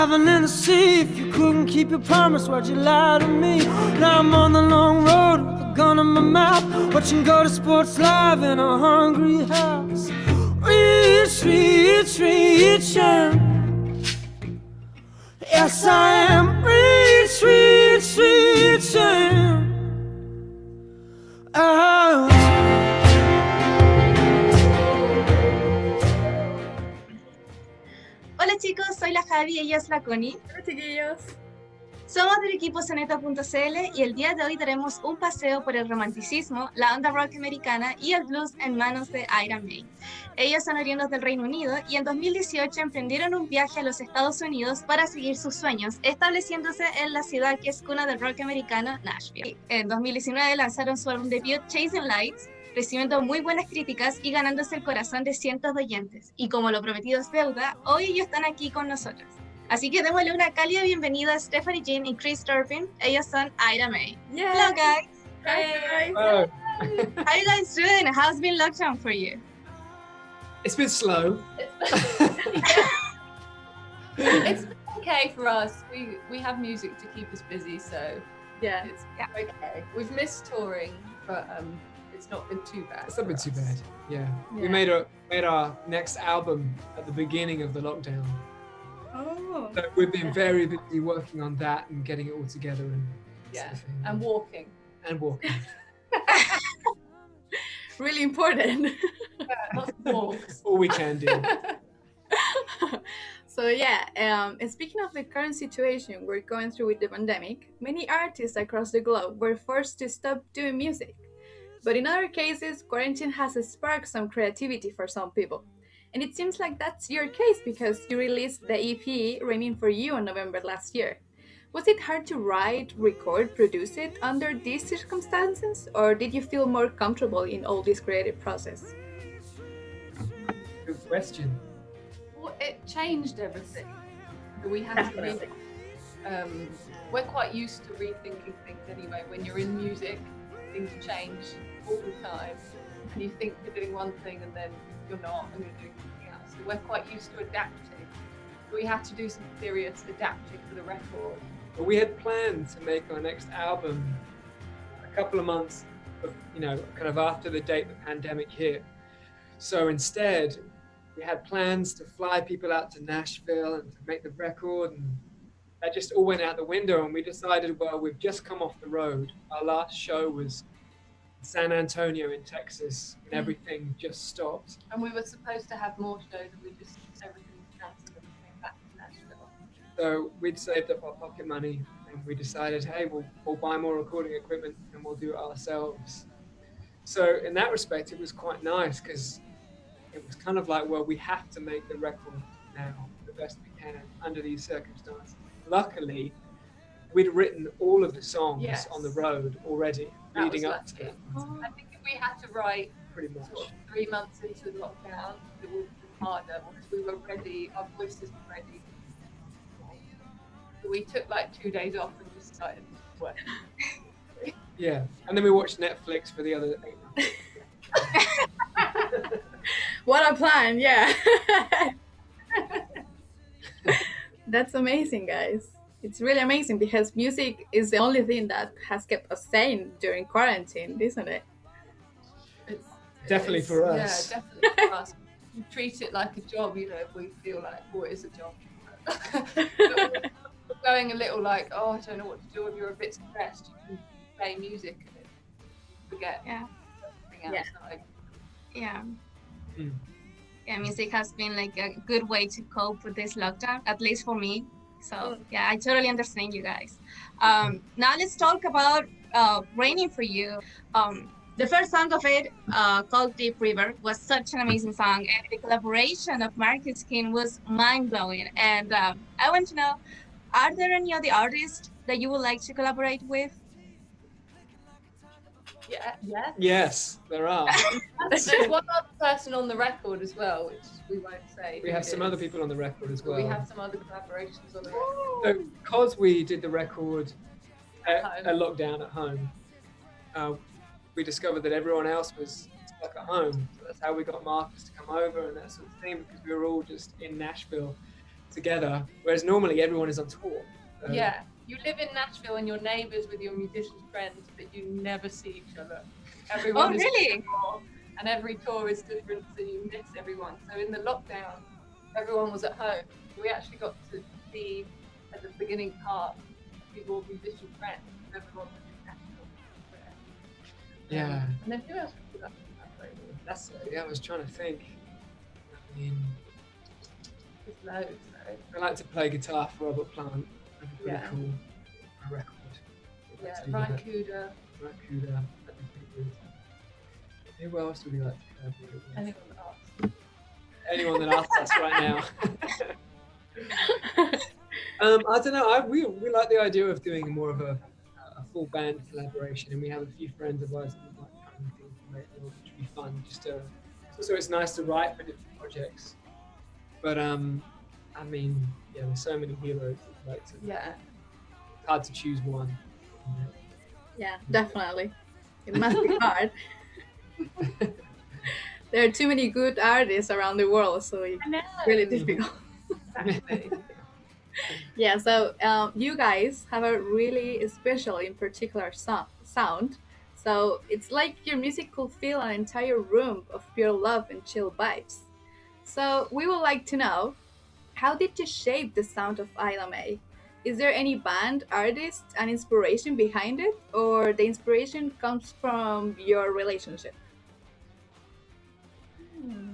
Diving in the sea, if you couldn't keep your promise, why'd you lie to me? Now I'm on the long road with a gun in my mouth, watching go to sports live in a hungry house. Reaching. Yes, I am reaching. Out. Hola chicos, soy la Javi y ella es la Connie. Hola chiquillos. Somos del equipo Soneto.cl y el día de hoy daremos un paseo por el romanticismo, la onda rock americana y el blues en manos de Ida Mae. Ellos son oriundos del Reino Unido y en 2018 emprendieron un viaje a los Estados Unidos para seguir sus sueños, estableciéndose en la ciudad que es cuna del rock americano, Nashville. En 2019 lanzaron su álbum debut Chasing Lights, recibiendo muy buenas críticas y ganándose el corazón de cientos de oyentes. Y como lo prometido es deuda, hoy ellos están aquí con nosotros. Así que démosle una cálida bienvenida a Stephanie Jean y Chris Turpin. Ellos son Ida Mae. Yeah. Hello guys. Hi. Oh, How you guys doing? How's been lockdown for you? it's been slow. It's okay for us. We have music to keep us busy, so Yeah. it's okay. We've missed touring, but it's not been too bad. It's not been for too us. bad. Yeah. We Yeah. made our next album at the beginning of the lockdown. Oh. So we've been very busy working on that and getting it all together and Yeah, sort of thing. and walking. And walking. Really important. Lots of walks. All we can do. So yeah, speaking of the current situation we're going through with the pandemic, many artists across the globe were forced to stop doing music. But in other cases, quarantine has sparked some creativity for some people. And it seems like that's your case because you released the EP Raining for You in November last year. Was it hard to write, record, produce it under these circumstances? Or did you feel more comfortable in all this creative process? Good question. Well, it changed everything. We had to we're quite used to rethinking things anyway. When you're in music, things change all the time. And you think you're doing one thing and then you're not, and you're doing something else. So we're quite used to adapting. We had to do some serious adapting for the record. But we had planned to make our next album a couple of months, kind of after the date the pandemic hit. So instead, we had plans to fly people out to Nashville and to make the record, and that just all went out the window. And we decided, well, we've just come off the road. Our last show was San Antonio in Texas, and everything just stopped. And we were supposed to have more shows, and everything was cancelled and we came back to Nashville. So we'd saved up our pocket money, and we decided, hey, we'll buy more recording equipment and we'll do it ourselves. So in that respect, it was quite nice because it was kind of like, well, we have to make the record now the best we can under these circumstances. Luckily, we'd written all of the songs Yes. on the road already, That leading was up to lucky. it, I think if we had to write pretty much. sort of 3 months into the lockdown, it would have been harder because we were ready, our voices were ready. So we took like 2 days off and just started working. Yeah, and then we watched Netflix for the other 8 months. What a plan, yeah. That's amazing, guys. It's really amazing because music is the only thing that has kept us sane during quarantine, isn't it? Definitely for us. Yeah, definitely for us. We treat it like a job, if we feel like, oh, it is a job. But we're going a little like, oh, I don't know what to do. If you're a bit stressed, you can play music and forget everything outside. Yeah. Mm. Yeah, music has been like a good way to cope with this lockdown, at least for me. So yeah, I totally understand you guys. Now let's talk about Raining for You. The first song of it, called Deep River, was such an amazing song, and the collaboration of Marcus King was mind-blowing. And I want to know, are there any other artists that you would like to collaborate with? Yeah. Yes, there are. There's one other person on the record as well, which we won't say. We who have it some is, other people on the record as but well. we have some other collaborations on the record. So because we did the record At at home. lockdown at home, we discovered that everyone else was stuck at home. So that's how we got Marcus to come over and that sort of thing, because we were all just in Nashville. together, whereas normally everyone is on tour. Yeah, you live in Nashville and you're neighbours with your musician friends, but you never see each other. Everyone is really? on tour, and every tour is different, so you miss everyone. So in the lockdown, everyone was at home. We actually got to see at the beginning part people, musician friends, and everyone was in Nashville. Yeah. And then who else was that? That's yeah. I was trying to think. I mean, There's loads, though. I like to play guitar for Robert Plant. That'd be pretty Yeah. cool. A record. I'd like Yeah, to do Ryan that. Kuda, Ryan Kuda. That'd be pretty good. Who else would we like to collaborate with? anyone that asks. Anyone that asks us right now. I don't know. We like the idea of doing more of a full band collaboration, and we have a few friends of ours that like kind of thing to make it, which would be fun. So it's nice to write for different projects. But I mean, yeah, there's so many heroes. Like Yeah. it's hard to choose one. Yeah, definitely. It must be hard. There are too many good artists around the world, so it's I know. really difficult. Exactly. Yeah, so you guys have a really special, in particular sound. So it's like your music could fill an entire room of pure love and chill vibes. So we would like to know, how did you shape the sound of Ida Mae? Is there any band, artist, and inspiration behind it, or the inspiration comes from your relationship?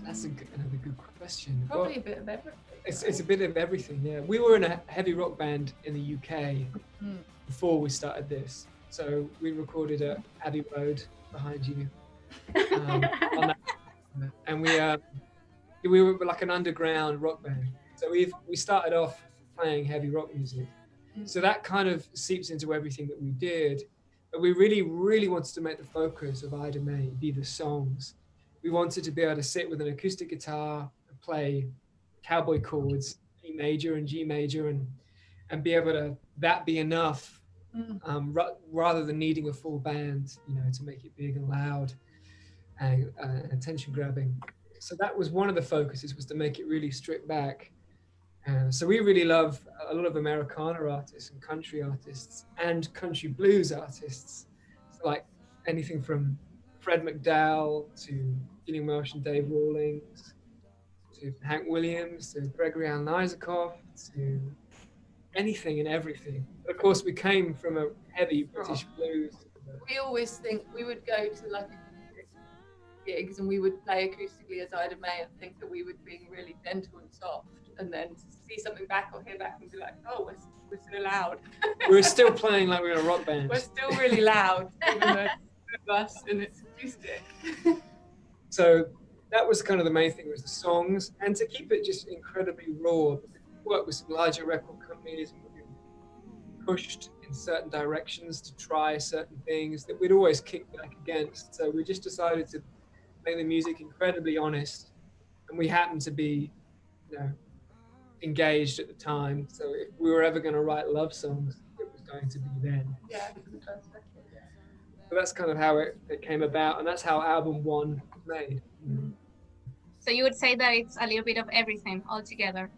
That's another good question. Probably a bit of everything. It's a bit of everything, yeah. We were in a heavy rock band in the UK before we started this. So we recorded at Abbey Road behind you. On that, and we were like an underground rock band. So we started off playing heavy rock music. So that kind of seeps into everything that we did. But we really, really wanted to make the focus of Ida Mae be the songs. We wanted to be able to sit with an acoustic guitar and play cowboy chords, E major and G major, and be able to that be enough, rather than needing a full band, to make it big and loud and attention grabbing. So that was one of the focuses, was to make it really stripped back. So we really love a lot of Americana artists and country artists and country blues artists. So like anything from Fred McDowell to Gillian Welsh and Dave Rawlings, to Hank Williams, to Gregory Alan Isaacoff, to anything and everything. Of course, we came from a heavy British blues. We always think we would go to like gigs and we would play acoustically as Ida Mae and think that we were being really gentle and soft, and then see something back or hear back and be like, oh, we're so loud. We're still playing like we're in a rock band. We're still really loud, even though it's us and it's acoustic. So that was kind of the main thing, was the songs, and to keep it just incredibly raw. We worked with some larger record companies, and we pushed in certain directions to try certain things that we'd always kick back against. So we just decided to make the music incredibly honest, and we happened to be, engaged at the time. So if we were ever going to write love songs, it was going to be then. Yeah. So that's kind of how it came about, and that's how album 1 was made. So you would say that it's a little bit of everything all together.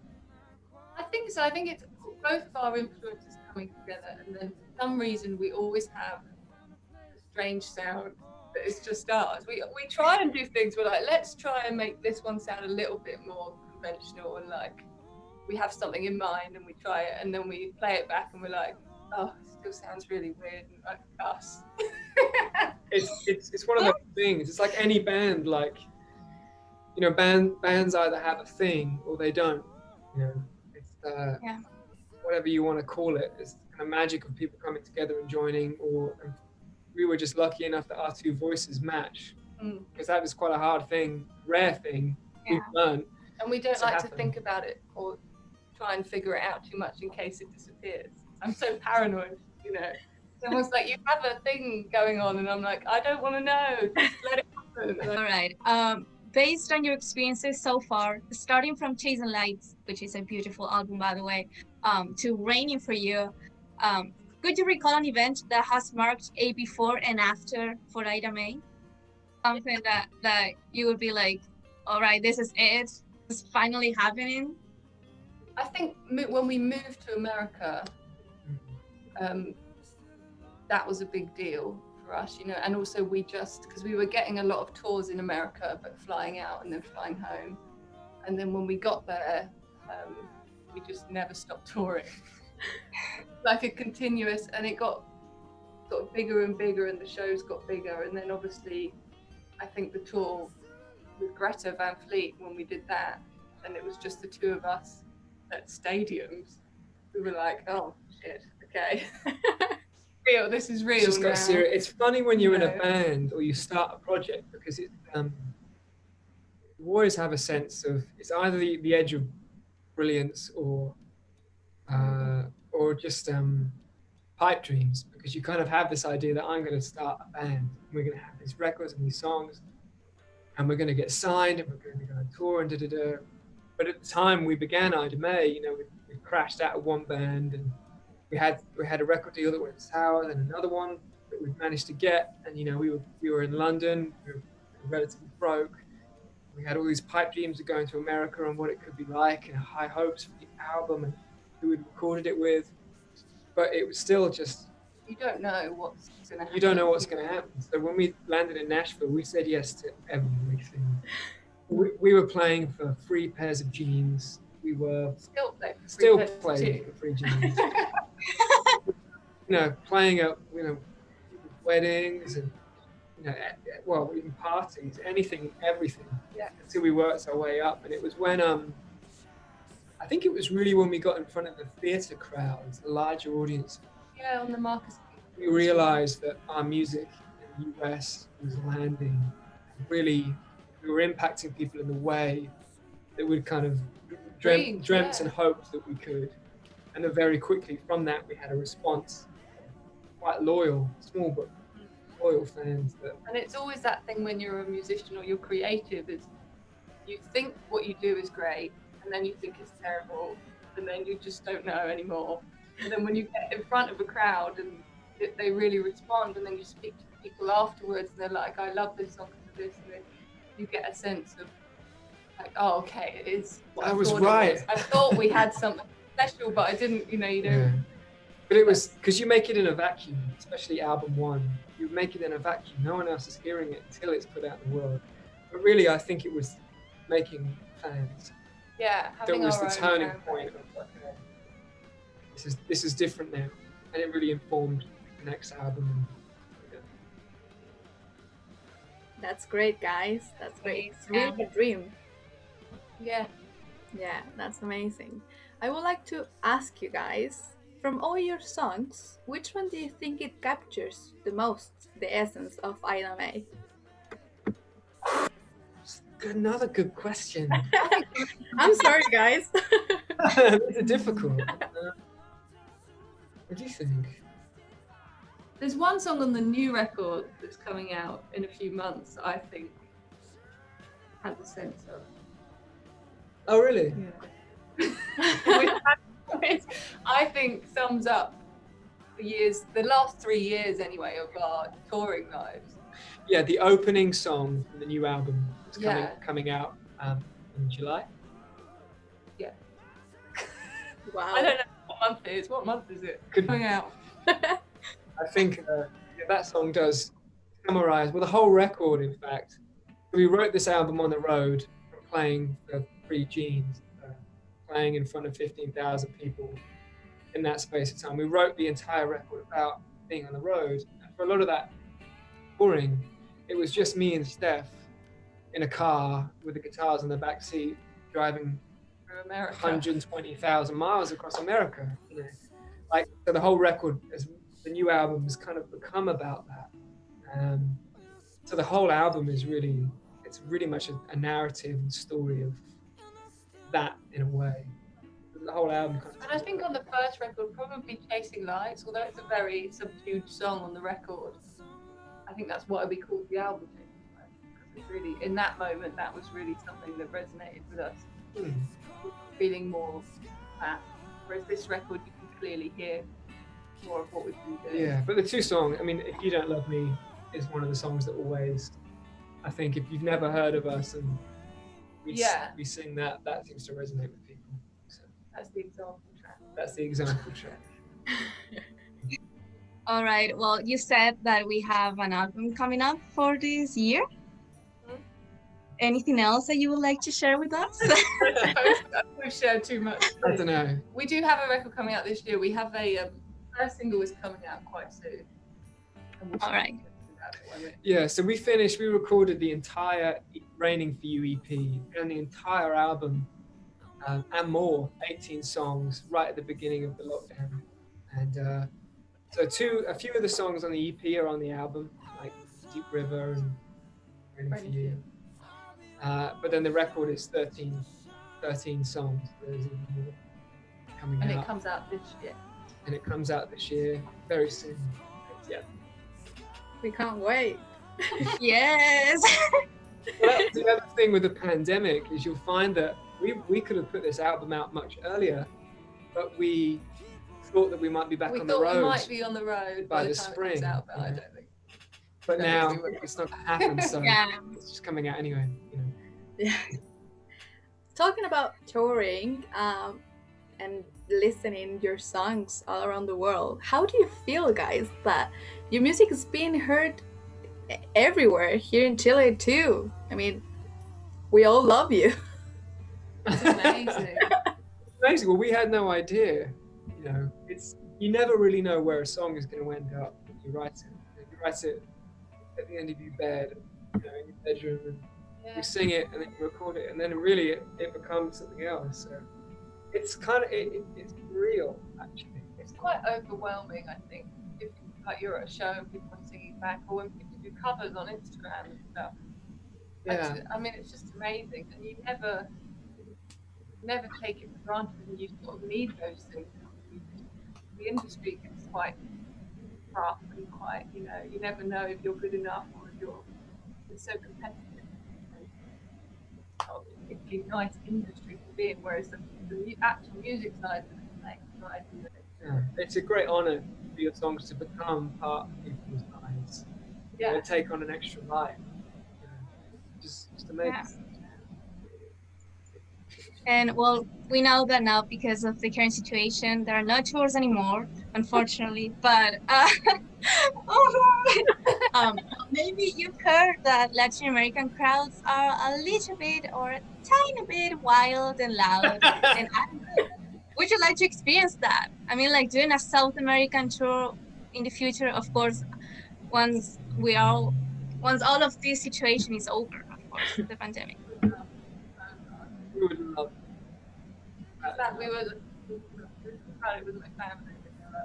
I think so. I think it's both of our influences coming together, and then for some reason we always have a strange sound that is just ours. We try and do things. We're like, let's try and make this one sound a little bit more conventional, and like we have something in mind and we try it, and then we play it back and we're like, oh, it still sounds really weird and like us. It's one of those things. It's like any band, like bands either have a thing or they don't. It's whatever you want to call it. It's the kind of magic of people coming together and joining. And we were just lucky enough that our two voices match, because that was quite a hard thing, rare thing we've learned. And we don't like to think about it or try and figure it out too much in case it disappears. I'm so paranoid, It's almost like you have a thing going on and I'm like, I don't want to know, just let it happen. All right. Based on your experiences so far, starting from Chasing Lights, which is a beautiful album, by the way, to Raining for You, could you recall an event that has marked a before and after for Ida Mae? Something that you would be like, all right, this is it. It's finally happening. I think when we moved to America, that was a big deal for us, you know, and also because we were getting a lot of tours in America, but flying out and then flying home. And then when we got there, we just never stopped touring. Like a continuous, and it got bigger and bigger, and the shows got bigger. And then obviously, I think the tour with Greta Van Fleet, when we did that, and it was just the two of us at stadiums, we were like, oh shit, okay. Real, this is real. It's just got serious. It's funny when you're in a No. band or you start a project, because it, you always have a sense of, it's either the edge of brilliance or just pipe dreams, because you kind of have this idea that I'm going to start a band, and we're going to have these records and these songs, and we're going to get signed, and we're going to go on tour and da-da-da. But at the time we began Ida Mae, you know, we crashed out of one band, and we had a record deal that went sour, then another one that we managed to get, and you know, we were in London, we were relatively broke. We had all these pipe dreams of going to America and what it could be like, and high hopes for the album and who we'd recorded it with. But it was still just, You don't know what's going to happen. you don't know what's going to happen. So when we landed in Nashville, we said yes to everything. We were playing for free pairs of jeans. We were Still play for still free playing for free jeans. You know, playing at, you know, weddings and, you know, well, even parties, anything, everything. Yeah. Until we worked our way up. And it was when, I think it was really when we got in front of the theatre crowds, the larger audience, Yeah, on the Marcus. we realized that our music in the US was landing. Really, we were impacting people in the way that we'd kind of dreamt yeah. and hoped that we could. And then very quickly from that, we had a response, quite loyal, small but loyal fans. And it's always that thing when you're a musician or you're creative, is you think what you do is great, and then you think it's terrible, and then you just don't know anymore. And then when you get in front of a crowd and they really respond, and then you speak to people afterwards, and they're like, I love this song for this, and then you get a sense of like, oh, okay, it is what I was thought it right. was. I thought we had something special, but I didn't, you know, you don't. Yeah. But it was, because you make it in a vacuum, especially album one, you make it in a vacuum. No one else is hearing it until it's put out in the world. But really, I think it was making fans. Yeah, That having was our the own turning fan point base. of, okay, this is different now. And it really informed the next album. That's great, guys. That's great. It's really a dream. Yeah. Yeah, that's amazing. I would like to ask you guys, from all your songs, which one do you think it captures the most the essence of Ida Mae? Another good question. I'm sorry, guys. These are difficult. What do you think? There's one song on the new record that's coming out in a few months that I think has a sense of. Oh, really? Which I think sums up the last 3 years anyway, of our touring lives. Yeah, the opening song from the new album is Yeah. coming out in July. Yeah. Wow. I don't know what month it is. What month is it Could- coming out? I think that song does summarize, well, the whole record, in fact. We wrote this album on the road, from playing for free jeans, playing in front of 15,000 people in that space of time. We wrote the entire record about being on the road. And for a lot of that touring, it was just me and Steph in a car with the guitars in the back seat, driving For America. 120,000 miles across America. You know, like, so the whole record, as the new album, has kind of become about that. So the whole album is really, it's really much a narrative and story of that in a way. The whole album kind And I think on the first record, probably Chasing Lights, although it's a very subdued song on the record, I think that's why we called the album Chasing Lights. Because it's really, in that moment, that was really something that resonated with us. Feeling more of that. Whereas this record, you can clearly hear more of what we've been doing. Yeah, but the two songs, I mean, If You Don't Love Me is one of the songs that always, I think, if you've never heard of us and we sing that, that seems to resonate with people. So. That's the example track. That's the example track. All right. Well, you said that we have an album coming up for this year. Anything else that you would like to share with us? We've shared too much. I don't know. We do have a record coming out this year. We have a first single is coming out quite soon. And we'll All right. Yeah, so we recorded the entire Raining For You EP and the entire album and more, 18 songs right at the beginning of the lockdown. And so a few of the songs on the EP are on the album, like Deep River and Raining For You. But then the record is 13 songs. There's even more coming out. And it comes out this year. And it comes out this year, very soon. Yeah. We can't wait. Yes. Well, that's the other thing with the pandemic is you'll find that we could have put this album out much earlier, but we thought that we might be back on the road. We thought we might be on the road by the time spring. It comes out, but I don't think. But now it's not going to happen, so Yeah. it's just coming out anyway. You know. Yeah. Talking about touring and listening your songs all around the world, how do you feel, guys, that your music is being heard everywhere here in Chile too? I mean, we all love you. It's amazing. Amazing. Well, we had no idea. You know, you never really know where a song is going to end up when you write it. You write it at the end of your bed, in your bedroom, and you sing it, and then you record it, and then really it becomes something else. So it's kind of it's real, actually. It's quite overwhelming, I think. If you're at a show and people are singing back, or when people do covers on Instagram and stuff. Yeah. I mean, it's just amazing, and you never take it for granted, and you sort of need those things. The industry gets quite rough and quite, you never know if you're good enough or if it's so competitive. It's a nice industry to be in, whereas the actual music side of it, it's a great honour for your songs to become part of people's lives. Yeah. Take on an extra life. Just amazing. Yeah. And well, we know that now because of the current situation, there are no tours anymore, unfortunately. But maybe you've heard that Latin American crowds are a little bit or a tiny bit wild and loud. And I don't know, would you like to experience that? I mean, like doing a South American tour in the future, of course, once all of this situation is over, of course, the pandemic. We would love that. We were proud with my family.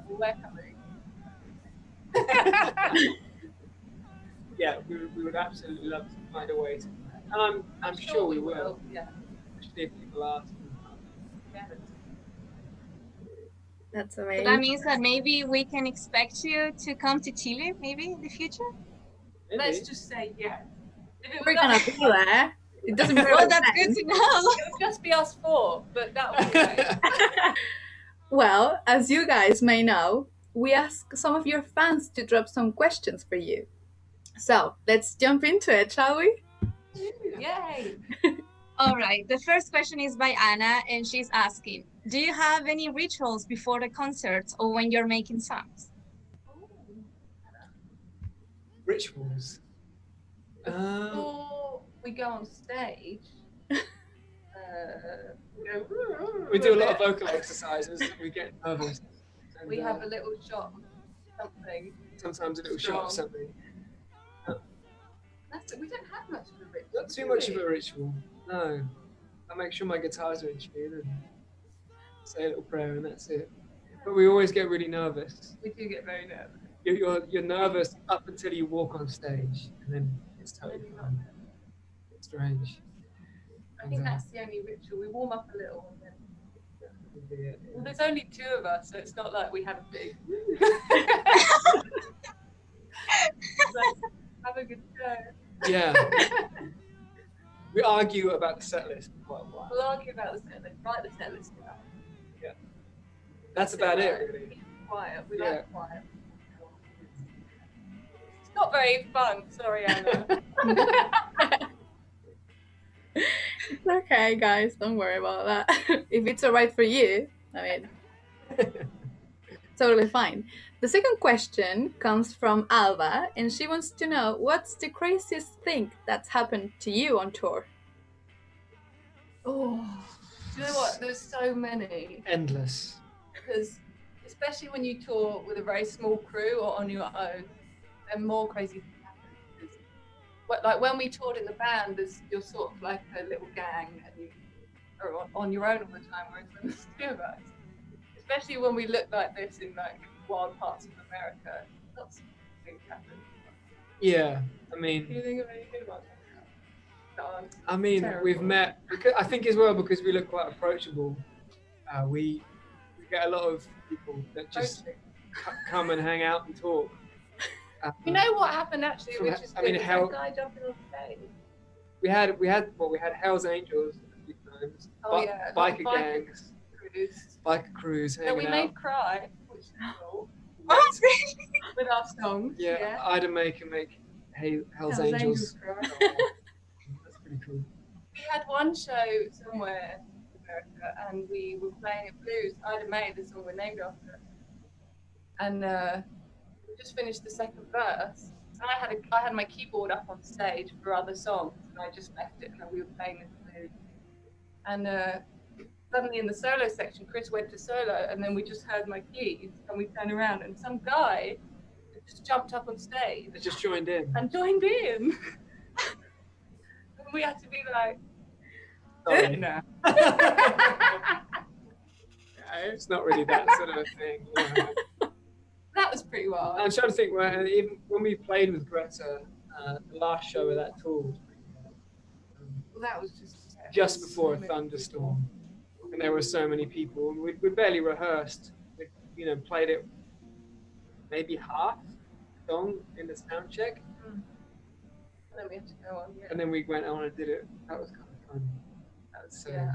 Well, we're coming. Yeah, we would absolutely love to find a way to. And I'm sure we will. Yeah. Especially if people ask. Yeah. That's amazing. So that means that maybe we can expect you to come to Chile, maybe in the future. Maybe. Let's just say yes. We're gonna be there. It doesn't matter. Well, that's good to know. It would just be us four, but that would be great. Well, as you guys may know, we ask some of your fans to drop some questions for you. So let's jump into it, shall we? Yay! All right. The first question is by Anna, and she's asking, do you have any rituals before the concerts or when you're making songs? Rituals. Before we go on stage, We do a lot of vocal exercises. We get nervous. And, we have a little shot of something. Sometimes a little shot of something. That's it. We don't have much of a ritual. Not too much of a ritual. No. I make sure my guitars are in tune and say a little prayer and that's it. But we always get really nervous. We do get very nervous. You're nervous up until you walk on stage, and then it's totally fine. It's strange. I think that's the only ritual. We warm up a little and then. Yeah. Well, there's only two of us, so it's not like we have a big. Let's have a good show. Yeah. We argue about the set list for quite a while. We'll argue about the set list. Write the set list down. Yeah. That's about it, really. Keep quiet. We Yeah. like quiet. It's not very fun. Sorry, Anna. It's okay, guys. Don't worry about that. If it's alright for you, I mean, totally fine. The second question comes from Alba, and she wants to know what's the craziest thing that's happened to you on tour? Oh, do you know what? There's so many. Endless. Because especially when you tour with a very small crew or on your own, there are more crazy things happen. Because, like when we toured in the band, you're sort of like a little gang and you are on your own all the time, whereas when there's two of us, especially when we look like this in like wild parts of America, lots of things happen. Yeah, I Do mean, you think of anything about that? we've met. Because, I think as well because we look quite approachable. We get a lot of people that just come and hang out and talk. You know what happened actually, From- which is I mean, good, how- that guy jumping on stage. We had Hell's Angels a few times. Oh, yeah, biker biker gangs, Cruise. biker crews That hanging we out. made cry, which is cool, Oh, with our songs. Yeah, Ida Mae can make Hell's Hell's Angels. cry. That's pretty cool. We had one show somewhere in America, and we were playing at Blues. Ida Mae, the song we're named after, and we just finished the second verse. And I had my keyboard up on stage for other songs, and I just left it, and we were playing this Blues. And suddenly in the solo section, Chris went to solo, and then we just heard my keys, and we turned around, and some guy just jumped up on stage They just joined in. and joined in. And we had to be like, Sorry. no. It's not really that sort of a thing. Yeah. That was pretty wild. I'm trying to think. Even when we played with Greta, the last show of that tour was pretty cool. That was Just before a thunderstorm, and there were so many people. And we barely rehearsed. We, played it maybe half song in the sound check, And then we had to go on. Yeah. and then we went on and did it. That was kind of fun. Yeah.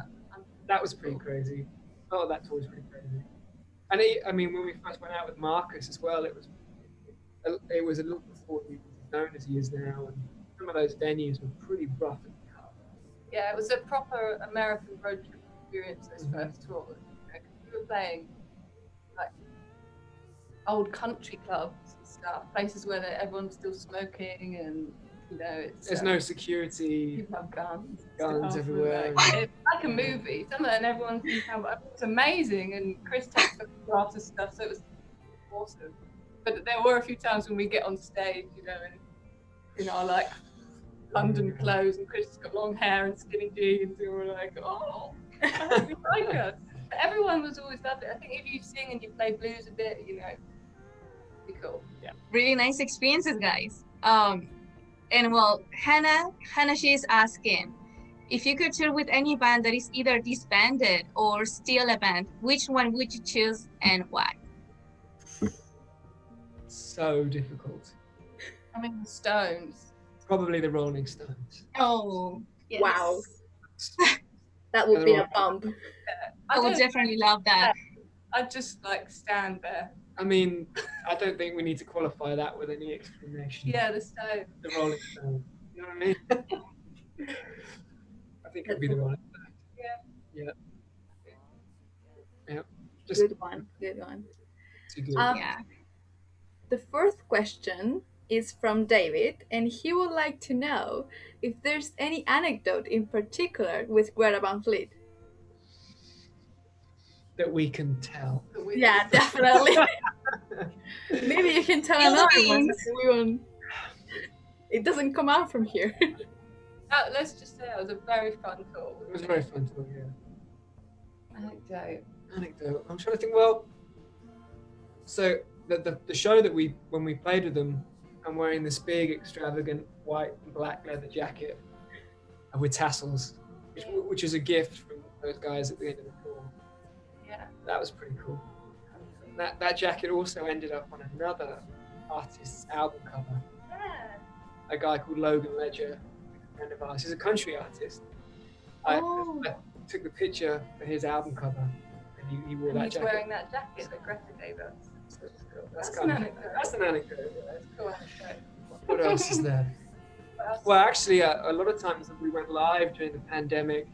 That was pretty crazy. A lot of that tour was pretty crazy. And when we first went out with Marcus as well, it was a little before he was known as he is now, and some of those venues were pretty rough and tough. Yeah, it was a proper American road trip experience, those first tours. We were playing like old country clubs and stuff, places where everyone's still smoking, and it's There's no security, people have guns guns everywhere. It's like a movie. Some of that, and everyone's it's amazing, and Chris takes photographs and stuff, so it was awesome. But there were a few times when we get on stage, in our like London clothes, and Chris has got long hair and skinny jeans, and we're like, oh, I hope you like us. But everyone was always lovely. I think if you sing and you play blues a bit, it'd be cool. Yeah. really nice experiences, guys. And well, Hannah, she's asking, if you could tour with any band that is either disbanded or still a band, which one would you choose and why? So difficult. I mean, the Stones. Probably the Rolling Stones. Oh, yes. Wow. That would be a bump. I would definitely love that. I'd just stand there. I mean, I don't think we need to qualify that with any explanation. Yeah, the Stones. The Rolling Stones. You know what I mean? I think it'd be the Rolling Stones. Yeah. Yeah. Just Good one. too good. Yeah. The fourth question is from David, and he would like to know if there's any anecdote in particular with Greta Van Fleet. That we can tell. Yeah, definitely. Maybe you can tell another one. It doesn't come out from here. Let's just say it was a very fun tour. It was a very fun tour, yeah. Anecdote. I'm trying to think. Well, so the show that when we played with them, I'm wearing this big, extravagant white and black leather jacket with tassels, which is a gift from those guys at the end of the tour. Yeah. That was pretty cool. That jacket also ended up on another artist's album cover. Yeah. A guy called Logan Ledger, a friend of ours. He's a country artist. I took the picture for his album cover, and he wore And that he's jacket. wearing that jacket that Greta gave us. That's That's kind an of anecdote. That's an anecdote. Yeah. That's a cool anecdote. What else is there? Well, actually, a lot of times when we went live during the pandemic,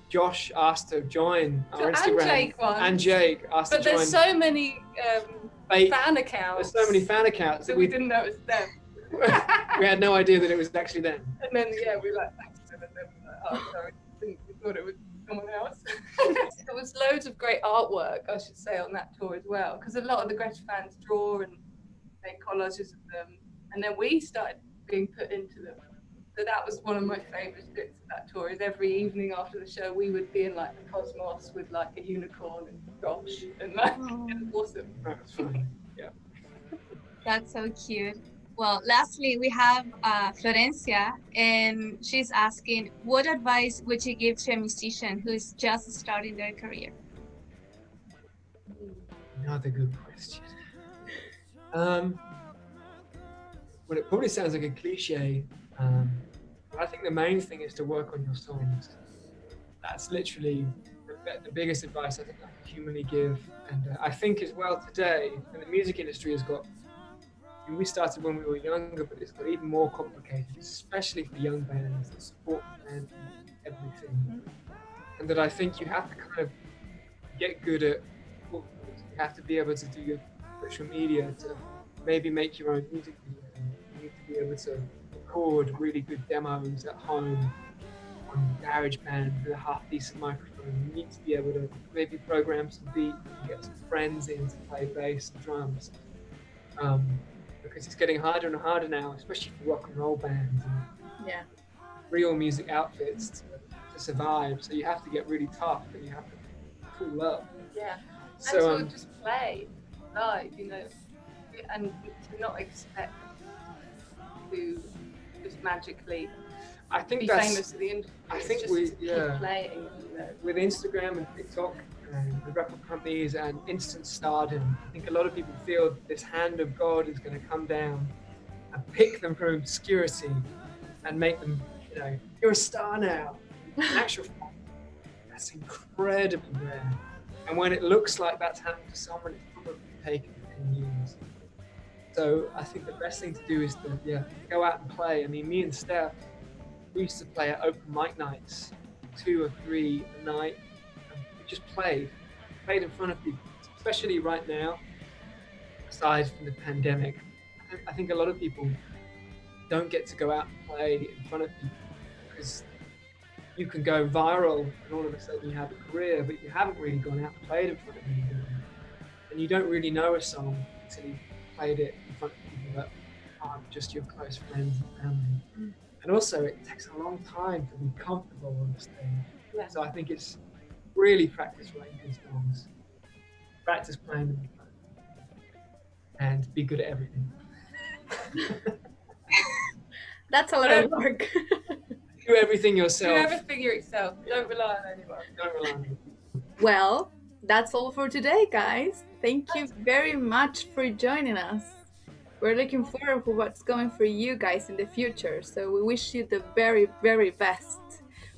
Josh asked to join our Instagram. And Jake won. And Jake asked But to join. there's so many fan accounts. There's so many fan accounts that we didn't know it was them. We had no idea that it was actually them. And then, we like, oh, sorry, we thought it was someone else. There was loads of great artwork, I should say, on that tour as well, because a lot of the Greta fans draw and make collages of them, and then we started being put into them. So that was one of my favourite bits of that tour, is every evening after the show we would be in like the cosmos with like a unicorn and Josh, and like it was awesome. That's funny. Yeah. That's so cute. Well, lastly, we have Florencia, and she's asking, what advice would you give to a musician who is just starting their career? Another good question. Well, it probably sounds like a cliche, but I think the main thing is to work on your songs. That's literally the biggest advice I think I can humanly give. And I think as well today, and the music industry has got, we started when we were younger, but it's got even more complicated, especially for young bands, the support band and everything. And that I think you have to kind of get good at, you have to be able to do your social media to maybe make your own music video. You need to be able to record really good demos at home on GarageBand with a half-decent microphone. You need to be able to maybe program some beats and get some friends in to play bass and drums. Because it's getting harder and harder now, especially for rock and roll bands and real music outfits to survive. So you have to get really tough and you have to pull up. Yeah, so, and to just play live, and to not expect to just magically be famous to the industry. I think keep playing. With Instagram and TikTok and the record companies and instant stardom, I think a lot of people feel this hand of God is going to come down and pick them from obscurity and make them, you're a star now. In actual fact, that's incredibly rare. And when it looks like that's happened to someone, it's probably taken 10 years. So I think the best thing to do is to go out and play. I mean, me and Steph, we used to play at open mic nights, 2 or 3 a night. And we just played in front of people, especially right now, aside from the pandemic. I think a lot of people don't get to go out and play in front of people because you can go viral and all of a sudden you have a career, but you haven't really gone out and played in front of anybody. And you don't really know a song until you played it in front of people that aren't just your close friends and family. And also it takes a long time to be comfortable on the stage. Yeah. So I think it's really practice writing good songs, practice playing them, and be good at everything. That's a lot of work. Do everything yourself. Do everything yourself. Don't rely on anyone. Don't rely on anyone. Well, that's all for today, guys. Thank you very much for joining us. We're looking forward to what's going for you guys in the future, so we wish you the very, very best.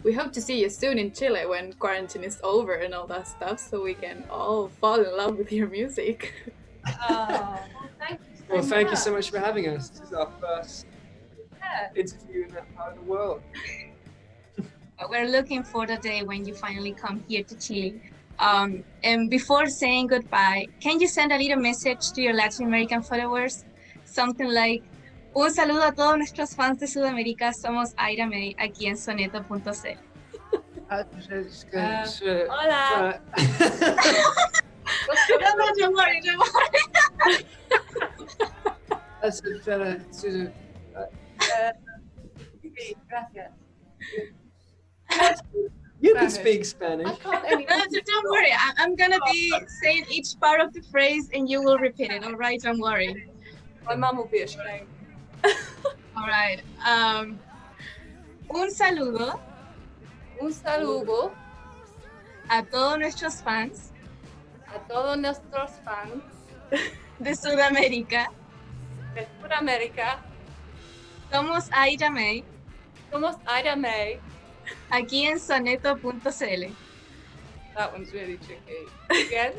We hope to see you soon in Chile when quarantine is over and all that stuff, so we can all fall in love with your music. Thank you so much. Thank you so much for having us. This is our first interview in that part of the world. We're looking for the day when you finally come here to Chile. And before saying goodbye, can you send a little message to your Latin American followers? Something like, un saludo a todos nuestros fans de Sudamérica, somos Ida Mae, aquí en Soneto.cl. Hola. No, don't worry. Gracias. You can speak Spanish. I can't anymore. No, don't worry. I'm gonna be saying each part of the phrase and you will repeat it, all right? Don't worry. My mum will be ashamed. All right. Un saludo. Un saludo a todos nuestros fans. A todos nuestros fans de Sudamérica. De Sudamérica. Somos Ida Mae. Somos Ida Mae. Aquí en Soneto.cl. That one's really tricky. Again.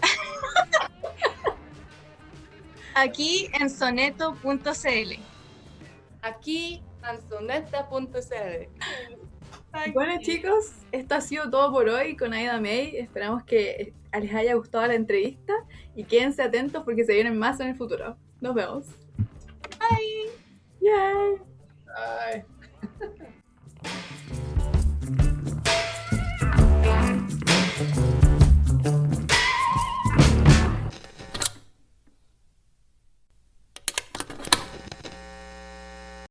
Aquí en Soneto.cl. aquí en Soneto.cl. Bueno chicos, esto ha sido todo por hoy con Ida Mae. Esperamos que les haya gustado la entrevista y quédense atentos porque se vienen más en el futuro. Nos vemos. Bye. Yay. Bye.